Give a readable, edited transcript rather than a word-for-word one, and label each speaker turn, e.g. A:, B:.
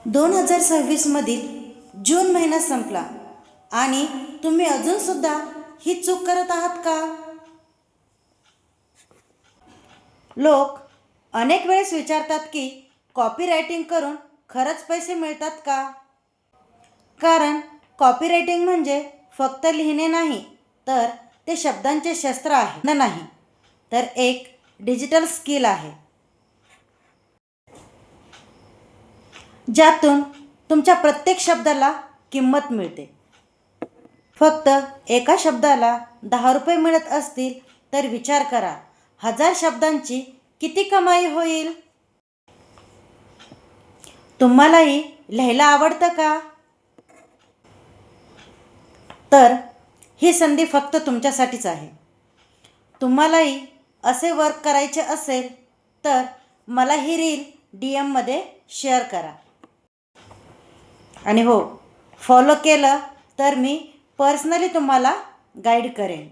A: 2026मधील जून महिना संपला आणि तुम्ही अजूनसुद्धा ही चूक करत आहात का? लोक अनेक वेळेस विचारतात की कॉपीरायटिंग करून खरंच पैसे मिळतात का? कारण कॉपीरायटिंग म्हणजे फक्त लिहिणे नाही, तर ते शब्दांचे शस्त्र आहे नाही, तर एक डिजिटल स्किल आहे, ज्यातून तुमच्या प्रत्येक शब्दाला किंमत मिळते. फक्त एका शब्दाला 10 रुपये मिळत असतील तर विचार करा, 1000 शब्दांची किती कमाई होईल? तुम्हालाही लिहायला आवडतं का? तर ही संधी फक्त तुमच्यासाठीच आहे. तुम्हालाही असे वर्क करायचे असेल तर मला ही रील DM मध्ये शेअर करा. आणि हो, फॉलो केलं तर मी पर्सनली तुम्हाला गाईड करेन.